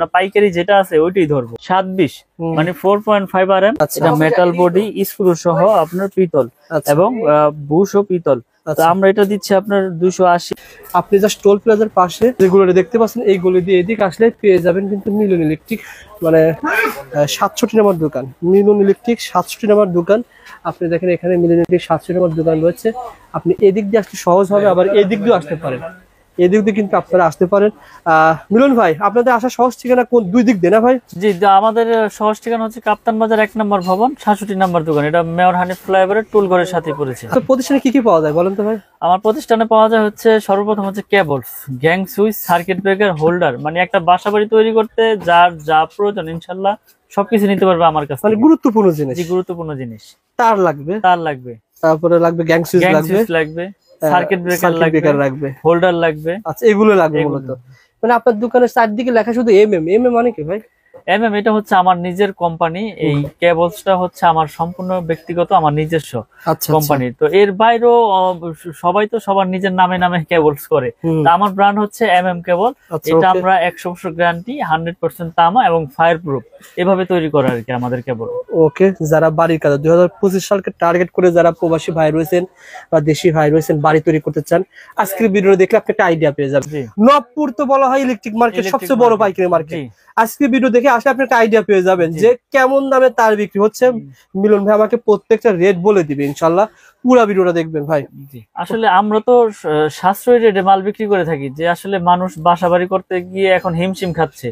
না পাইকারি যেটা আছে ওইটাই ধরবো 720 মানে 4.5 RM। এটা মেটাল বডি স্ক্রু সহ আপনার পিতল এবং বুশ ও পিতল। তো আমরা এটা দিচ্ছি আপনার 280। আপনি জাস্ট টোল প্লাজার পাশে যেগুলো দেখতে পাচ্ছেন এইগুলো দিয়ে এদিকে আসলে পেয়ে যাবেন কিন্তু মিলন ইলেকট্রিক, মানে 67 নম্বর দোকান, মিলন ইলেকট্রিক 67 নম্বর দোকান। আপনি দেখেন এখানে মিলন ইলেকট্রিক 67 নম্বর দোকান রয়েছে। আপনি এদিক দিয়ে আসতে সহজ হবে, আবার এদিক দিয়ে আসতে পারেন, এদিক দিয়ে কিন্তু আপনারা আসতে পারেন। মিলন ভাই, আপনাদের আসা সহজ ঠিকানা কোন দুই দিক দিয়ে না ভাই? জি, আমাদের সহজ ঠিকানা হচ্ছে কাপ্তান বাজার 1 নম্বর ভবন 67 নম্বর দোকান। এটা মেয়র হানিফ ফ্লাইওভারের টুল ঘরের সাথে পড়েছে। তো প্রতিষ্ঠানে কি কি পাওয়া যায় বলেন তো ভাই? আমার প্রতিষ্ঠানে পাওয়া যায় হচ্ছে সর্বপ্রথম হচ্ছে cables, gang switch, circuit breaker, holder, মানে একটা বাসাবাড়ি তৈরি করতে যার যা প্রয়োজন ইনশাআল্লাহ সবকিছু নিতে পারবে আমার কাছে। মানে গুরুত্বপূর্ণ জিনিস। জি, গুরুত্বপূর্ণ জিনিস। তার লাগবে, তারপরে লাগবে গ্যাং সুইচ লাগবে, সার্কিট ব্রেকার লাগবে, হোল্ডার লাগবে। আচ্ছা, এগুলো লাগবে মূলত। মানে আপনার দোকানের চারদিকে লেখা শুধু এমএম মানে কি ভাই? এটা হচ্ছে আমার নিজের কোম্পানি। এই কেবলসটা হচ্ছে আমার সম্পূর্ণ ব্যক্তিগত, আমার নিজস্ব কোম্পানি। তো এর বাইরেও সবাই তো সবার নিজের নামে নামে কেবলস করে। আমার ব্র্যান্ড হচ্ছে কেবল। এটা আমরা 100% গ্যারান্টি, 100% তামা এবং ফায়ার প্রুফ এভাবে তৈরি করা আর কি আমাদের কেবল। ওকে, যারা বাড়ির কাজ 2025 সালকে টার্গেট করে যারা প্রবাসী ভাই রয়েছেন বা দেশি ভাই রয়েছেন বাড়ি তৈরি করতে চান, আজকের ভিডিও দেখলে আপনি একটা আইডিয়া পেয়ে যাবেন। নবপুর তো বলা হয় ইলেকট্রিক মার্কেট, সবচেয়ে বড় পাইকারি মার্কেট। আজকে ভিডিও দেখে আসলে আপনি একটা আইডিয়া পেয়ে যাবেন যে কেমন দামে তার বিক্রি হচ্ছে। মিলন ভাই আমাকে প্রত্যেকটা রেট বলে দিবে ইনশাআল্লাহ, পুরো ভিডিওটা দেখবেন ভাই। আসলে আমরা তো সাশ্রয়ী রেটে মাল বিক্রি করে থাকি, যে আসলে মানুষ বাসাবাড়ি করতে গিয়ে এখন হিমশিম খাচ্ছে।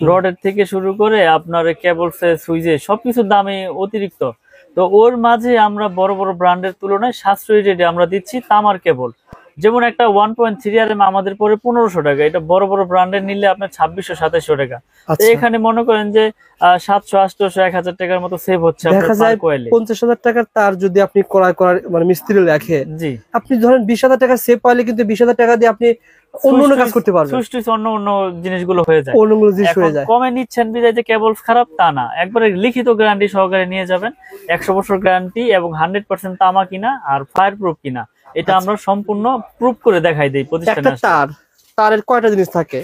রডের থেকে শুরু করে আপনার কেবলসে, সুইচে সবকিছুর দামে অতিরিক্ত। তো ওর মাঝে আমরা বড় বড় ব্র্যান্ডের তুলনায় সাশ্রয়ী রেটে আমরা দিচ্ছি তামার কেবল। যেমন একটা 1.3 RM আমাদের পরে 1500 টাকা, এটা বড় বড় ব্র্যান্ডের নিলে আপনার 2600-2700 টাকা। এখানে মনে করেন যে 700-800-1000 টাকার মতো সেভ হচ্ছে। দেখা যায় 50,000 টাকার তার যদি আপনি ক্রয় করার মানে মিস্ত্রি লেখে, জি আপনি ধরেন 20,000 টাকা সেভ পাইলে কিন্তু 20,000 টাকা দিয়ে আপনি অন্য কাজ করতে পারবেন। অন্য জিনিসগুলো হয়ে যায়, অন্যগুলো জিনিস হয়ে যায়। কমে নিচ্ছেন বিদায় যে কেবলস খারাপ তা না, একবারে লিখিত গ্যারান্টি সহকারে নিয়ে যাবেন। 100% গ্যারান্টি এবং 100% তামা কিনা আর ফায়ার প্রুফ কিনা এটা আমরা সম্পূর্ণ প্রুফ করে দেখাই দেই প্রতিষ্ঠানে। তারের কয়টা জিনিস থাকে?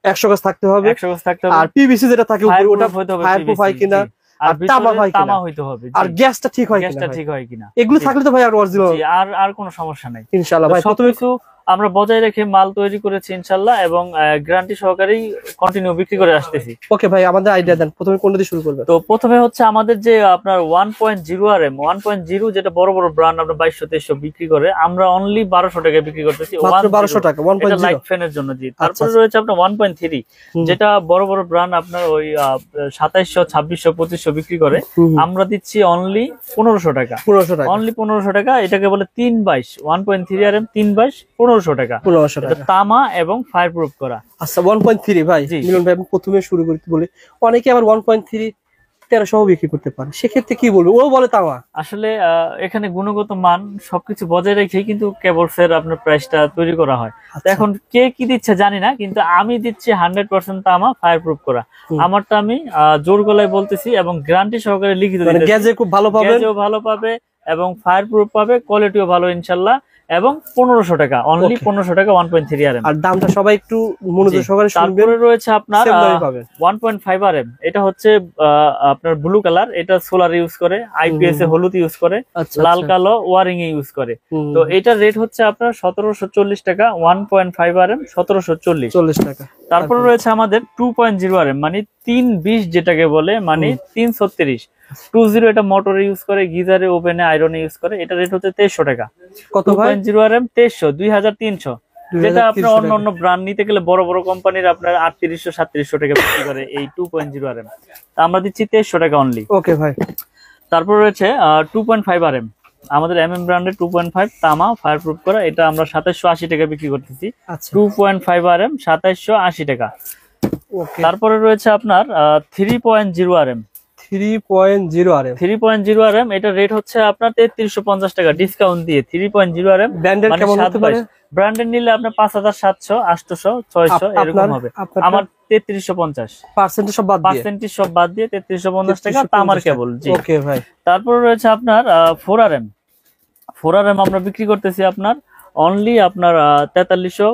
100 গজ থাকতে হবে, 100 গজ থাকতে হবে। আর পিভিসি যেটা থাকে উপরে ওটা ফায়ার প্রুফ হয় কিনা, আর তামা হইতে হবে, আর গ্যাসটা ঠিক হয় কিনা। এগুলো থাকলে তো ভাই আর অরিজিনাল, আর কোনো সমস্যা নাই ইনশাআল্লাহ ভাই। সবকিছু আমরা বজায় রেখে মাল তৈরি করেছি ইনশাআল্লাহ, এবং গ্যারান্টি সহকারেই কন্টিনিউ বিক্রি করে আসতেছি। ওকে ভাই, আমাদের আইডিয়া দেন, প্রথমে কোন দিয়ে শুরু করবেন? তো প্রথমে হচ্ছে আমাদের যে আপনার 1.0 RM 1.0 যেটা বড় বড় ব্র্যান্ড আপনার 2200-2300 বিক্রি করে, আমরা অনলি 1200 টাকায় বিক্রি করতেছি, মাত্র 1200 টাকা 1.0 লাইট ফ্যানের জন্য। জি, তারপরে রয়েছে আপনার 1.3 যেটা বড় বড় ব্র্যান্ড আপনার ওই 2700-2600-2500 বিক্রি করে, আমরা দিচ্ছি অনলি 1500 টাকা, অনলি 1500 টাকা। এটাকে বলে 322 1.3 RM 322 1500 টাকা, তামা এবং ফায়ার প্রুফ করা। আচ্ছা, 1.3 ভাই মিলন ভাই, আমি প্রথমে শুরু করতে বলি, অনেকে আবার 1.3 1300 বিক্রি করতে পারে, সেক্ষেত্রে কি বলবো? ও বলে তামা। আসলে এখানে গুণগত মান সবকিছু বজায় রেখেই কিন্তু কেবলসের আপনার প্রাইসটা তৈরি করা হয়। এখন কে কি দিচ্ছে জানি না, কিন্তু আমি দিচ্ছি 100% তামা ফায়ার প্রুফ করা। আমারটা আমি জোর গলায় বলতেছি এবং গ্যারান্টি সহকারে লিখিত দিতেছি। গ্যাজে খুব ভালো পাবে, গ্যাজও ভালো পাবে এবং ফায়ার প্রুফ পাবে, কোয়ালিটিও ভালো ইনশাআল্লাহ। এবং 1500 টাকা, অনলি 1500 টাকা 1.3 RM। আর দামটা সবাই একটু মনোযোগ সহকারে শুনবেন। তারপরে রয়েছে আপনার 1.5 RM, এটা হচ্ছে আপনার ব্লু কালার, এটা সোলার ইউজ করে, আইপিএস এ হলুদ ইউজ করে, লাল কালো ওয়ারিং এ ইউজ করে। তো এটার রেট হচ্ছে আপনার 1740 টাকা, 1.5 RM 1740 টাকা। তারপরে রয়েছে আমাদের 2.0 RM মানে 320 যেটাকে বলে, মানে 336 20, এটা মোটরে ইউজ করে, গিজারে, ওভেনে, আয়রনে ইউজ করে। এটা রেট হচ্ছে 2300 টাকা। কত ভাই? 2.0 RM 2300, 2300। যেটা আপনার অন্য ব্র্যান্ড নিতে গেলে বড় বড় কোম্পানির আপনার 3800-3700 টাকা বিক্রি করে এই 2.0 RM, তা আমরা দিচ্ছি 2300 টাকা অনলি। ওকে ভাই। তারপর রয়েছে 2.5 RM আমাদের ব্র্যান্ডের 2.5 তামা ফায়ার প্রুফ করা, এটা আমরা 2780 টাকা বিক্রি করতেছি। 2.5 RM 2780 টাকা। তারপরে রয়েছে আপনার 3.0 RM 3.0 RM, এটা রেট হচ্ছে আপনার 3350 টাকা ডিসকাউন্ট দিয়ে। 3.0 RM ব্র্যান্ডের কেমন হতে পারে? ব্র্যান্ডের নিলে আপনার 5700, 800, 600 এরকম হবে। আমার 3350 পার্সেন্টেজ সব বাদ দিয়ে 3350 টাকা তামার কেবল। জি, ওকে ভাই। তারপর রয়েছে আপনার 4 RM আমরা বিক্রি করতেছি আপনার অনলি আপনার 4300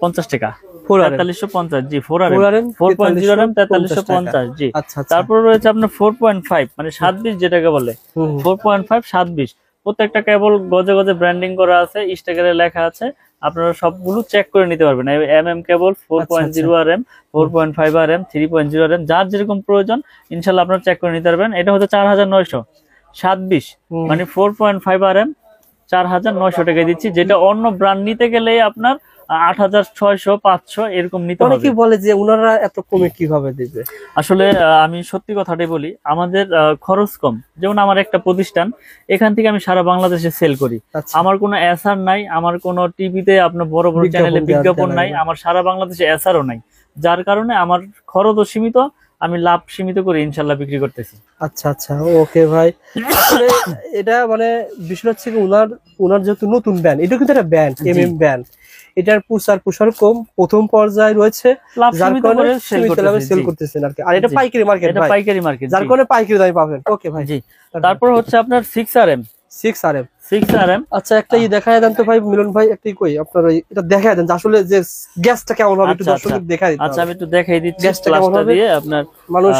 4350 টাকা। 4RM 4350, জি 4RM 4.0RM 4350, জি। আচ্ছা আচ্ছা। তারপর রয়েছে আপনার 4.5 মানে 720 যেটাকে বলে, 4.5 720। প্রত্যেকটা কেবল গজে গজে ব্র্যান্ডিং করা আছে, স্টিকারে লেখা আছে, আপনারা সবগুলো চেক করে নিতে পারবেন। MM কেবল 4.0RM 4.5RM 3.0RM যার যেরকম প্রয়োজন ইনশাআল্লাহ আপনারা চেক করে নিতে পারবেন। এটা হচ্ছে 4927 মানে 4.5RM 4900 টাকায় দিচ্ছি, যেটা অন্য ব্র্যান্ড নিতে গেলে আপনার 8600 500 এরকম নিতে হবে। অনেকেই বলে যে ওনারা এত কমে কিভাবে দিবে? আসলে আমি সত্যি কথাটাই বলি, আমাদের খরচ কম। যেমন আমার একটা প্রতিষ্ঠান, এখান থেকে আমি সারা বাংলাদেশে সেল করি। আমার কোনো এসআর নাই, আমার কোনো টিভিতে আপনার বড় বড় চ্যানেলে বিজ্ঞাপন নাই, আমার সারা বাংলাদেশে এসআরও নাই, যার কারণে আমার খরচও সীমিত, আমি লাভ সীমিত করে ইনশাল্লাহ বিক্রি করতেছি। আচ্ছা আচ্ছা, ওকে ভাই। আসলে এটা মানে বিষয় হচ্ছে কি, ওনার যেহেতু নতুন ব্র্যান্ড, এটা কিন্তু একটা ব্র্যান্ড, MM ব্র্যান্ড, এটার প্রসার কম, প্রথম পর্যায়ে রয়েছে, যার কারণে সেল করতেছেন আর কি। আর এটা পাইকারি মার্কেট, এটা পাইকারি মার্কেট, যার কারণে পাইকারি দামে পাবেন। ওকে ভাই, জি। তারপর হচ্ছে আপনার 6RM। আচ্ছা, একটা দেখায় দেন তো ভাই মিলন ভাই, একটাই কই আপনার এটা দেখায় দেন আসলে যে গ্যাসটা কেমন হবে, একটু দর্শকদের দেখাই দিতে। আচ্ছা, আমি একটু দেখাই দিচ্ছি গ্যাসটা কেমন হবে দিয়ে আপনার। মানুষ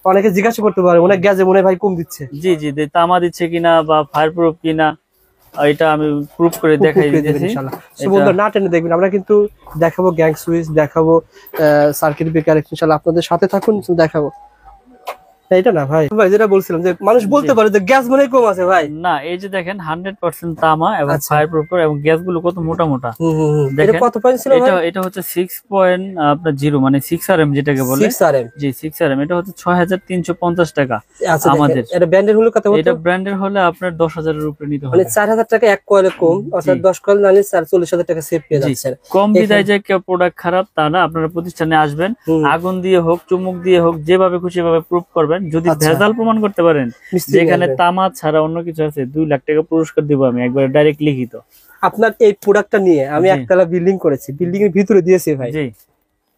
অনেকে জিজ্ঞাসা করতে পারে অনেক গ্যাসে মনে ভাই কম দিচ্ছে। জি জি, তামা দিচ্ছে কিনা বা ফায়ার প্রুফ কিনা, এটা আমি প্রুফ করে দেখাই দিতেছি ইনশাআল্লাহ। সো বন্ধুরা না টেনে দেখবেন, আমরা কিন্তু দেখাবো গ্যাং সুইচ, দেখাবো সার্কিট ব্রেকার, ইনশাআল্লাহ আপনাদের সাথে থাকুন, দেখাবো। এটা না ভাই, যেটা বলছিলাম যে মানুষ বলতে পারে যে গ্যাস মনে কম আছে ভাই, না এই যে দেখেন 100% তামা এবং ফায়ার প্রুফ এবং গ্যাস গুলো কত মোটা মোটা। এটা কত পয়েন্ট ছিল ভাই? এটা হচ্ছে 6.0 মানে 6RM যেটাকে বলে, 6RM, জি 6RM। এটা হচ্ছে 6350 টাকা আচ্ছা আমাদের। এটা ব্র্যান্ডের হলো কত? এটা ব্র্যান্ডের হলে আপনার 10,000 এর উপরে নিতে হবে, মানে 4000 টাকা এক কয়েলে কম, অর্থাৎ 10 কয়েল নিলে 40,000 টাকা সেভ পেয়ে যাচ্ছেন। কম বিদায় যে কেউ প্রোডাক্ট খারাপ তা না, আপনারা প্রতিষ্ঠানে আসবেন, আগুন দিয়ে হোক চুমুক দিয়ে হোক যেভাবে খুশি ভাবে প্রুফ করবেন। যদি ভেজাল প্রমাণ করতে পারেন যেখানে তামা ছাড়া অন্য কিছু আছে, 2 লাখ টাকা পুরস্কার দিব আমি একবার ডাইরেক্ট লিখিত। আপনার এই প্রোডাক্টটা নিয়ে আমি একতলা বিল্ডিং করেছি, বিল্ডিং এর ভিতরে দিয়েছি ভাই, জি।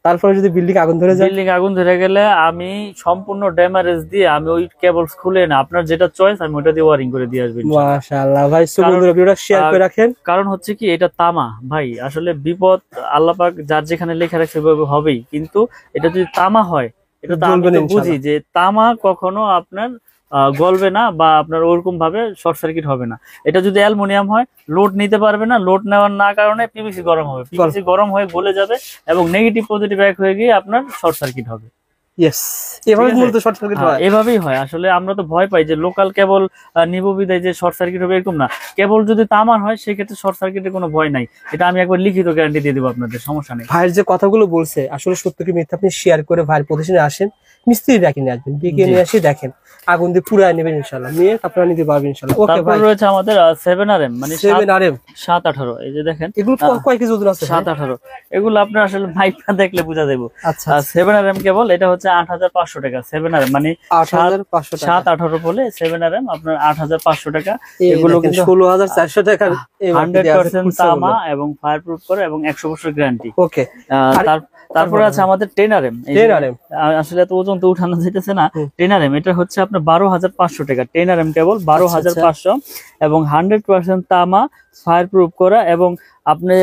তারপরে যদি বিল্ডিং আগুন ধরে যায়, বিল্ডিং আগুন ধরে গেলে আমি সম্পূর্ণ ড্যামেজ দিয়ে আমি ওই কেবলস খুলে না, আপনার যেটা চয়েস আমি ওটা দিয়ে ওয়্যারিং করে দিয়ে আসবেন। মাশাআল্লাহ ভাই, বন্ধুরা ভিডিওটা শেয়ার করে রাখেন। কারণ হচ্ছে কি, এটা তামা ভাই, আসলে বিপদ আল্লাহ পাক যার যেখানে লেখা রাখছে সেভাবে হবেই, কিন্তু এটা যদি তামা হয়, এটা তো আমি তো বুঝি যে তামা কখনো আপনার গলবে না বা আপনার ওরকম ভাবে শর্ট সার্কিট হবে না। এটা যদি অ্যালুমিনিয়াম হয়, লোড নিতে পারবে না, লোড নেওয়ার না কারণে পিভিসি গরম হবে, পিভিসি গরম হয়ে গলে যাবে এবং নেগেটিভ পজিটিভ এক হয়ে গিয়ে আপনার শর্ট সার্কিট হবে। ইয়েস, এভাবে মূলত শর্ট সার্কিট হয়, এভাবেই হয়। আসলে আমরা তো ভয় পাই যে লোকাল কেবল নিব বিদায় যে শর্ট সার্কিট হবে, এরকম না। কেবল যদি তামার হয় সেক্ষেত্রে শর্ট সার্কিটের কোনো ভয় নাই, এটা আমি একবার লিখিত গ্যারান্টি দিয়ে দেবো আপনাদের, সমস্যা নেই। ভাইয়ের যে কথাগুলো বলছে আসলে সত্য কি মিথ্যা আপনি শেয়ার করে ভাইয়ের প্রতিষ্ঠানে আসেন, মিস্ত্রি ডেকে নিয়ে আসবেন, ডেকে নিয়ে এসে দেখেন, আগুন দিয়ে পুরাই নেবেন ইনশাআল্লাহ, নিয়ে আপনারা নিতে পারবেন ইনশাআল্লাহ। ওকে ভাই, রয়েছে আমাদের 7RM মানে 7RM 718, এই যে দেখেন এগুলো কয় কেজি ওজন আছে? 718, এগুলো আপনার আসলে মাইপটা দেখলে বোঝা যাবে। আচ্ছা, 7RM কেবল এটা হচ্ছে 8500 টাকা। 7RM মানে 8500 টাকা, 718 বলে 7RM আপনার 8500 টাকা। এগুলো কিন্তু 16400 টাকা, 100% তামা এবং ফায়ার প্রুফ করে এবং 100 বছর গ্যারান্টি। ওকে, তারপরে আছে আমাদের 10RM। আসলে এত ওজন তো উঠানো যাইতেছে না। 10RM এটা হচ্ছে আপনার 12500 টাকা। 10RM কেবল 12500 এবং 100% তামা, ফায়ার প্রুফ করা। এবং আপনি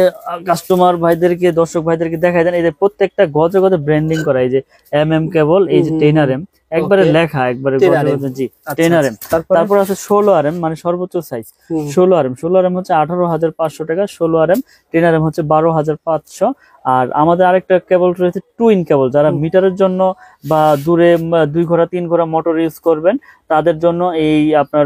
কাস্টমার ভাইদেরকে, দর্শক ভাইদেরকে দেখাই দেন, এই যে প্রত্যেকটা গজে গজে ব্র্যান্ডিং করা, এই যে MM কেবল, এই যে 10RM একবারে লেখা, একবারে গজে গজে, জি 10RM। তারপর আছে 16RM মানে সর্বোচ্চ সাইজ 16RM। 16RM হচ্ছে 18500 টাকা 16RM। 10RM হচ্ছে 12500। আর আমাদের আরেকটা কেবল রয়েছে টুইন কেবল, যারা মিটারের জন্য বা দূরে 2 ঘোড়া 3 ঘোড়া মোটর ইউজ করবেন তাদের জন্য এই আপনার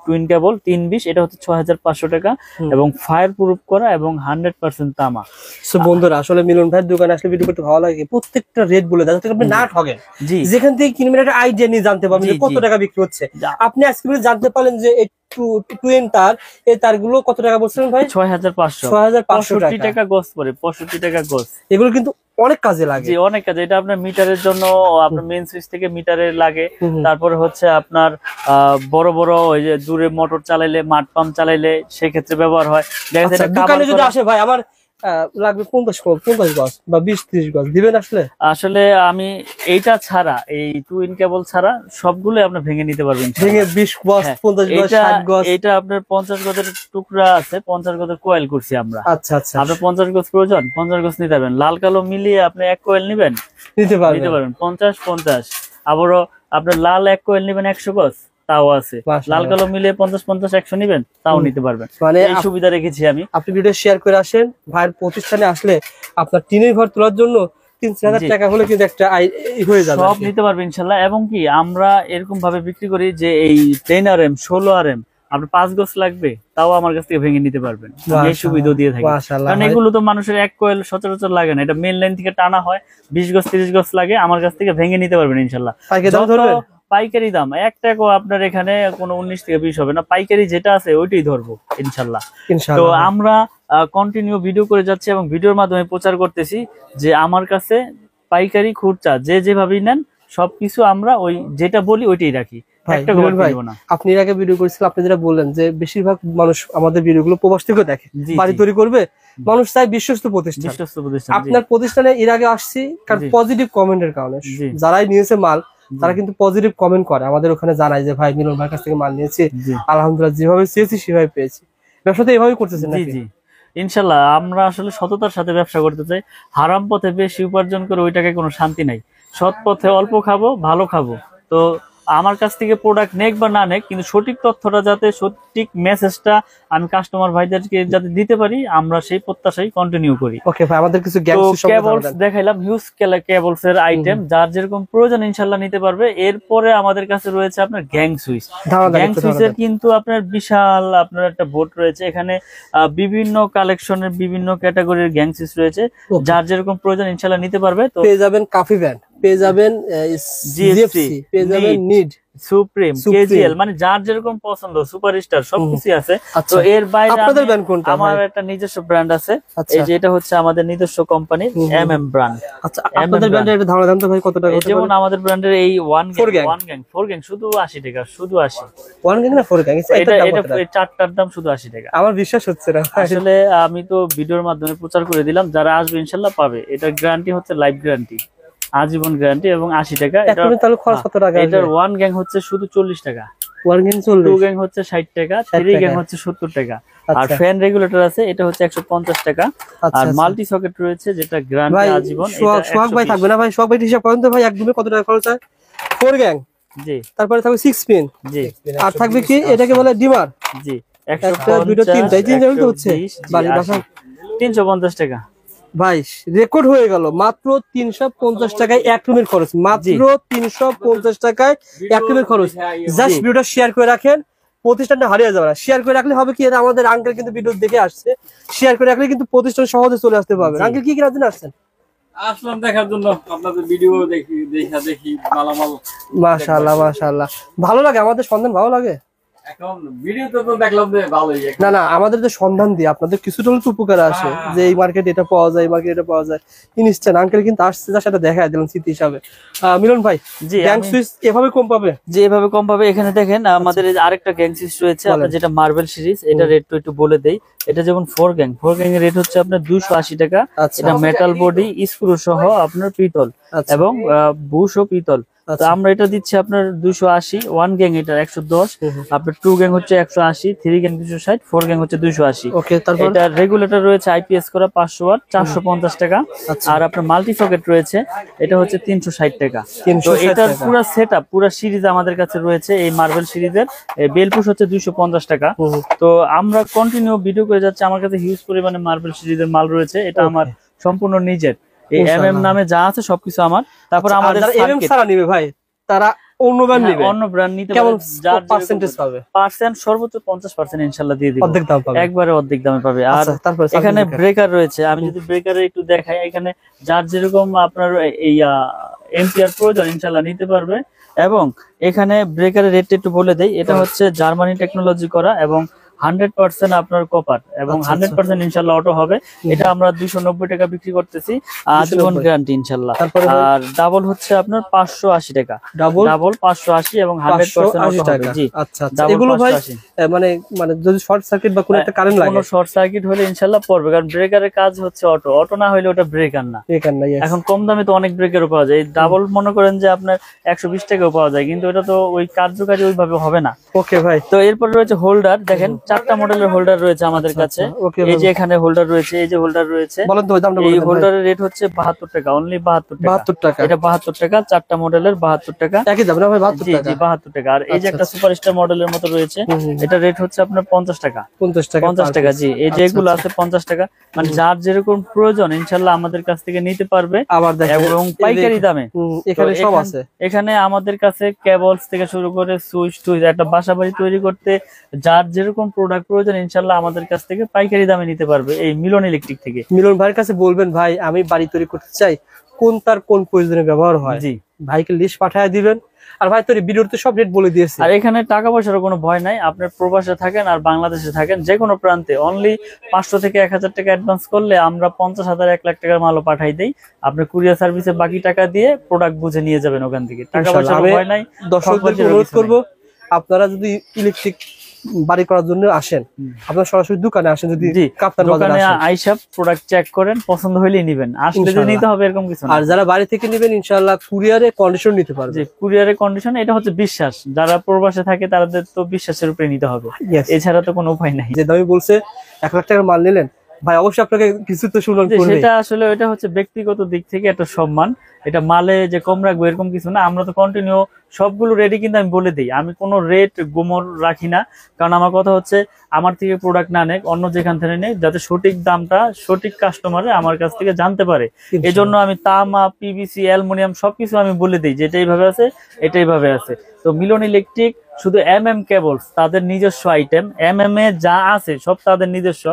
টুইন কেবল 320, এটা হচ্ছে 6500 টাকা এবং ফায়ার প্রুফ করা এবং 100% তামা। সো বন্ধুরা আসলে মিলন ভাইয়ের দোকানে আসলে ভিডিও করতে ভালো লাগে, প্রত্যেকটা রেট বলে দেয় যাতে আপনি না ঠকেন, জি যেখান থেকে কিনবেন একটা আইডিয়া নিয়ে জানতে পারবেন যে কত টাকা বিক্রি হচ্ছে। আপনি আজকে জানতে পারলেন যে টুইন তার, এই তারগুলো কত টাকা বলছিলেন ভাই? 6500 টাকা গজ পড়ে, 65 টাকা গজ। এগুলো কিন্তু অনেক কাজে লাগে, জি অনেক কাজে। এটা আপনার মিটারের জন্য, আপনার মেইন সুইচ থেকে মিটারে লাগে। তারপরে হচ্ছে আপনার বড় বড় ওই যে দূরে মোটর চালাইলে, মাঠ পাম্প চালাইলে সেক্ষেত্রে ব্যবহার হয়। দোকানে যদি আসে ভাই, আমার লাগবে 50 গজ বা 20-30 গজ দিবেন আসলে? আসলে আমি এইটা ছাড়া, এই 2 ইন কেবল ছাড়া সবগুলো আপনি ভেঙে নিতে পারবেন। ভেঙে 20 গজ, 50 গজ, 60 গজ? এটা আপনার 50 গজের টুকরা আছে, 50 গজের কোয়েল করছি আমরা। আচ্ছা আচ্ছা, আপনার 50 গজ প্রয়োজন, 50 গজ নিতে পারবেন। লাল কালো মিলিয়ে আপনি এক কোয়েল নিবেন, নিতে পারবেন 50-50। আবারও আপনার লাল এক কোয়েল নিবেন 100 গজ, তাও আছে। লাল কালো মিলিয়ে 50-50-100 নিবেন, তাও নিতে পারবেন। মানে এই সুবিধা রেখেছি আমি। আপনি ভিডিও শেয়ার করে আসেন, ভাইয়ের প্রতিষ্ঠানে আসলে আপনার টিনের ঘর তোলার জন্য 3-4 হাজার টাকা হলে কিন্তু একটা হয়ে যাবে, সব নিতে পারবেন ইনশাল্লাহ। এবং কি আমরা এরকম ভাবে বিক্রি করি যে এই 10 RM 16 RM আপনার 5 গজ লাগবে, তাও আমার কাছ থেকে ভেঙে নিতে পারবেন। এই সুবিধা দিয়ে থাকি, কারণ এগুলো তো মানুষের এক কোয়েল সচরাচর লাগে না, এটা মেন লাইন থেকে টানা হয়। 20 গজ 30 গজ লাগে, আমার কাছ থেকে ভেঙে নিতে পারবেন ইনশাল্লাহ। পাইকারি দাম 1 টাকাও আপনার এখানে কোনো 19 থেকে 20 হবে না, পাইকারি যেটা আছে ওইটাই ধরবো ইনশাল্লাহ। তো আমরা কন্টিনিউ ভিডিও করে যাচ্ছি এবং ভিডিওর মাধ্যমে প্রচার করতেছি যে আমার কাছে পাইকারি খুচরা যে যেভাবেই নেন সবকিছু আমরা ওই যেটা বলি ওইটাই রাখি। আপনি এর আগে ভিডিও করেছিলেন, আপনি যেটা বললেন যে বেশিরভাগ মানুষ আমাদের ভিডিওগুলো প্রবাস থেকে দেখে, বাড়ি তৈরি করবে, মানুষ চাই বিশ্বস্ত প্রতিষ্ঠান। আপনার প্রতিষ্ঠানে এর আগে আসছি কারণ পজিটিভ কমেন্টের কারণে, যারাই নিয়েছে মাল তারা কিন্তু পজিটিভ কমেন্ট করে, আমাদের ওখানে জানায় যে ভাই মিলন ভাইয়ের কাছ থেকে মাল নিয়েছি, আলহামদুলিল্লাহ যেভাবে চেয়েছি সেভাবে পেয়েছি। ব্যবসাতে এভাবেই করতেছেন? জি ইনশাল্লাহ, আমরা আসলে সততার সাথে ব্যবসা করতে চাই। হারাম পথে বেশি উপার্জন করে ওই টাকায় কোনো শান্তি নাই। সৎ পথে অল্প খাবো, ভালো খাবো। তো আমার কাছ থেকে প্রোডাক্ট নেক বা না নেক, কিন্তু সঠিক তথ্যটা যাতে, সঠিক মেসেজটা আমি কাস্টমার ভাইদেরকে যাতে দিতে পারি, আমরা সেই প্রত্যাশাই কন্টিনিউ করি। ওকে ভাই, আমাদের কিছু কেবলস দেখাইলাম, হিউজ কেবলস এর আইটেম, যার যেরকম প্রয়োজন ইনশাআল্লাহ নিতে পারবে। এরপরে আমাদের কাছে রয়েছে আপনার গ্যাং সুইচ। গ্যাং সুইচের কিন্তু আপনার বিশাল আপনার একটা বোর্ড রয়েছে, এখানে বিভিন্ন কালেকশনের বিভিন্ন ক্যাটাগরির গ্যাং সুইচ রয়েছে, যার যেরকম প্রয়োজন ইনশাআল্লাহ নিতে পারবে। তো পেয়ে যাবেন কাফি ব্যান্ড, পেয়ে যাবেন জিএফসি, পেয়ে যাবেন নিড, সুপ্রিম, কেজিএল, মানে যার যেরকম পছন্দ, সুপারস্টার সবকিছু আছে। তো এর বাইরে আমার একটা নিজস্ব ব্র্যান্ড আছে, এই যে এটা হচ্ছে আমাদের নিজস্ব কোম্পানি MM ব্র্যান্ড। আচ্ছা, আপনাদের ব্র্যান্ডের এটা ধারণা দাম তো ভাই কত টাকা? যেমন আমাদের ব্র্যান্ডের এই 1 গ্যাং শুধু 80 টাকা, শুধু 80। 1 গ্যাং না 4 গ্যাং? এটা চারটার দাম শুধু 80 টাকা। আমার বিশ্বাস হচ্ছে না আসলে, আমি তো ভিডিওর মাধ্যমে প্রচার করে দিলাম, যারা আসবে ইনশাআল্লাহ পাবে। এটা গ্যারান্টি হচ্ছে লাইফ গ্যারান্টি, আজীবন গ্যারান্টি, এবং 80 টাকা। তাহলে খরচ কত টাকা? এটার 1 গ্যাং হচ্ছে শুধু 40 টাকা, 1 গ্যাং 40, 2 গ্যাং হচ্ছে 60 টাকা, 3 গ্যাং হচ্ছে 70 টাকা। আর ফ্যান রেগুলেটর আছে, এটা হচ্ছে 150 টাকা। আর মাল্টি সকেট রয়েছে, যেটা গ্যারান্টি আজীবন। সোহাগ ভাই থাকবে না ভাই? সোহাগ ভাই হিসাব করেন তো ভাই, একদমই কত টাকা খরচ হয়? 4 গ্যাং, জি। তারপরে থাকবে 6 পিন, জি। আর থাকবে কি এটাকে বলে ডিমার, জি। 150, 2, 3, 3 হচ্ছে 350 টাকা। ভাই রেকর্ড হয়ে গেল, মাত্র 350 টাকায় এক রুমের খরচ, মাত্র 350 টাকায় এক রুমের খরচ। জাস্ট ভিডিওটা শেয়ার করে রাখেন, প্রতিষ্ঠানটা হারিয়ে যাবে না। শেয়ার করে রাখলে হবে কি, এটা আমাদের আঙ্কেল কিন্তু ভিডিও দেখে আসছে, শেয়ার করে রাখলে কিন্তু প্রতিষ্ঠান সহজে চলে আসতে পারবে। আঙ্কেল কি কেনার জন্য আসছেন? আসলাম দেখার জন্য, আপনাদের ভিডিও দেখি মালামাল। মাশাআল্লাহ মাশাআল্লাহ, ভালো লাগে আমাদের সন্ধান, ভালো লাগে। এখন ভিডিওতে তো দেখলাম যে ভালোই। না আমাদের যে সন্ধান দিয়ে আপনাদের কিছুটা হলে তো উপকার আসে, যে এই মার্কেটে এটা পাওয়া যায়, এই মার্কেটে এটা পাওয়া যায়। ইনস্ট্যান্ট আঙ্কেল কিন্তু আসছে, যা সেটা দেখায় দিলাম স্মৃতি হিসাবে। মিলন ভাই, গ্যাং সুইচ এভাবে কম পাবে? যে এভাবে কম পাবে। এখানে দেখেন আমাদের আরেকটা গ্যাং সুইচ রয়েছে, আপনার যেটা মার্বেল সিরিজ, এটা রেট তো একটু বলে দেই। এটা যেমন 4 গ্যাং এর রেট হচ্ছে আপনার 280 টাকা। এটা মেটাল বডি, স্ক্রু সহ আপনার পিতল, এবং বুশ ও পিতল। তো আমরা এটা দিচ্ছি আপনার 280। 1 গ্যাং এটা 110, আপনার 2 গ্যাং হচ্ছে 180, 3 গ্যাং 260, 4 গ্যাং হচ্ছে 280। ওকে, তারপর এটা রেগুলেটর রয়েছে IPS করা 500 ওয়াট, 450 টাকা। আর আপনার মাল্টি সকেট রয়েছে, এটা হচ্ছে 360 টাকা। তো এটার পুরো সেটআপ, পুরো সিরিজ আমাদের কাছে রয়েছে। এই মার্বেল সিরিজের বেলপুশ হচ্ছে 250 টাকা। তো আমরা কন্টিনিউ ভিডিও করে যাচ্ছি, আমার কাছে হিউজ পরিমাণে মার্বেল সিরিজের মাল রয়েছে। এটা আমার সম্পূর্ণ নিজের, এই MM নামে যা আছে সবকিছু আমার। তারপর আমাদের MM ছাড়া নিবে ভাই, তারা অন্য ব্র্যান্ড নিবে, অন্য ব্র্যান্ড নিতে কেমন পার্সেন্টেজ পাবে? পার্সেন্ট সর্বোচ্চ 50% ইনশাআল্লাহ দিয়ে দিব, অর্ধেক দাম পাবে, একবারে অর্ধেক দামে পাবে। আর এখানে ব্রেকার রয়েছে, আমি যদি ব্রেকারে একটু দেখাই, এখানে যার যেরকম আপনার এই এম্পিয়ার প্রয়োজন ইনশাআল্লাহ নিতে পারবে। এবং এখানে ব্রেকারের রেটটা একটু বলে দেই, এটা হচ্ছে জার্মানি টেকনোলজি করা, এবং 100% আপনার কপার এবং 100% ইনশাল্লাহ অটো হবে। এটা আমরা 290 টাকা বিক্রি করতেছি, আজীবন গ্যারান্টি ইনশাল্লাহ। আর ডাবল হচ্ছে আপনার 580 টাকা, ডাবল 580 এবং 100% অটো হবে। জি আচ্ছা আচ্ছা, এগুলো ভাই মানে মানে যদি শর্ট সার্কিট বা কোনো একটা কারেন্ট লাগে, কোনো শর্ট সার্কিট হলে ইনশাল্লাহ পড়বে, কারণ ব্রেকারের কাজ হচ্ছে অটো, অটো না হলে ওটা ব্রেকার না। এখন কম দামে তো অনেক ব্রেকারও পাওয়া যায়, ডাবল মনে করেন যে আপনার 120 টাকাও পাওয়া যায়, কিন্তু এটা তো ওই কার্যকারী ওইভাবে হবে না। ওকে ভাই, তো এরপর রয়েছে হোল্ডার, দেখেন 4টা মডেলের হোল্ডার রয়েছে আমাদের কাছে। এই যে এখানে হোল্ডার রয়েছে, এই যে হোল্ডার রয়েছে, এই হোল্ডারের রেট হচ্ছে 72 টাকা, অনলি 72 টাকা। এটা 72 টাকা, 4টা মডেলের 72 টাকা, একই দাম না ভাই? 72 জি টাকা, জি 72 টাকা। আর এই যে একটা সুপারস্টার মডেলের মতো রয়েছে, এটা রেট হচ্ছে আপনার 50 টাকা, 50 টাকা। জি, এই যেগুলো আছে 50 টাকা, মানে যার যেরকম প্রয়োজন ইনশাল্লাহ আমাদের কাছ থেকে নিতে পারবে, এবং পাইকারি দামে। এখানে সব আছে, এখানে আমাদের কাছে কেবলস থেকে শুরু করে সুইচ টুইচ, একটা বাসাবাড়ি তৈরি করতে যার যেরকম প্রোডাক্ট প্রয়োজন ইনশাল্লাহ আমাদের কাছ থেকে পাইকারি দামে নিতে পারবে এই মিলন ইলেকট্রিক থেকে। মিলন ভাইয়ের কাছে বলবেন ভাই আমি বাড়ি তৈরি করতে চাই, কোন তার কোন প্রয়োজনে ব্যবহার হয়, জি ভাইকে লিস্ট পাঠিয়ে দিবেন। আর ভাই তোর ভিডিওতে সব রেট বলে দিয়েছে। আর এখানে টাকা পয়সার কোনো ভয় নাই, আপনার প্রবাসে থাকেন আর বাংলাদেশে থাকেন, যে কোনো প্রান্তে অনলি 500 থেকে 1000 টাকা অ্যাডভান্স করলে আমরা 50,000 1 লাখ টাকার মালও পাঠাই দেই। আপনি কুরিয়ার সার্ভিসে বাকি টাকা দিয়ে প্রোডাক্ট বুঝে নিয়ে যাবেন ওখান থেকে, টাকা পয়সার ভয় নাই। দর্শকদেরকে অনুরোধ করবো, আপনারা যদি ইলেকট্রিক বাড়ি করার জন্য আসেন, আপনারা সরাসরি দোকানে আসেন, যদি দোকানে আইসা প্রোডাক্ট চেক করেন, পছন্দ হইলেই নিবেন, আসলে যে নিতে হবে এরকম কিছু না। আর যারা বাড়ি থেকে নেবেন ইনশাআল্লাহ কুরিয়ারে কন্ডিশন নিতে পারবে। কুরিয়ারে কন্ডিশন, এটা হচ্ছে বিশ্বাস, যারা প্রবাসে থাকে তাদের তো বিশ্বাসের উপরে নিতে হবে, এছাড়া তো কোনো উপায় নাই। যে দামি বলছে 1 লাখ টাকার মাল নিলেন ভাই, অবশ্যই আপনাকে কিছু তো শুনুন, সেটা আসলে এটা হচ্ছে ব্যক্তিগত দিক থেকে একটা সম্মান, এটা মালে যে কম রাখবো এরকম কিছু না। আমরা তো কন্টিনিউ সবগুলো রেডি, কিন্তু আমি বলে দিই আমি কোনো রেট গোমর রাখি না, কারণ আমার কথা হচ্ছে আমার থেকে প্রোডাক্ট না নেক, অন্য যেখান থেকে নেই, যাতে সঠিক দামটা সঠিক কাস্টমারে আমার কাছ থেকে জানতে পারে। এজন্য আমি তামা, পিভিসি, অ্যালুমিনিয়াম সবকিছু আমি বলে দিই যে এটা এইভাবে আছে, এটা এইভাবে আছে। তো মিলন ইলেকট্রিক শুধু কেবলস তাদের নিজস্ব আইটেম, এ যা আছে সব তাদের নিজস্ব।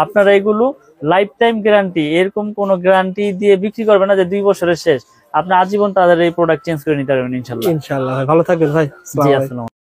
আপনারা এগুলো লাইফ টাইম গ্যারান্টি, এরকম কোনো গ্যারান্টি দিয়ে বিক্রি করবে না যে 2 বছরের শেষ, আপনি আজীবন তাদের এই প্রোডাক্ট চেঞ্জ করে নিতে পারবেন ইনশাল্লাহ। ইনশাআল্লাহ, ভালো থাকবেন ভাই। জি, আসসালাম।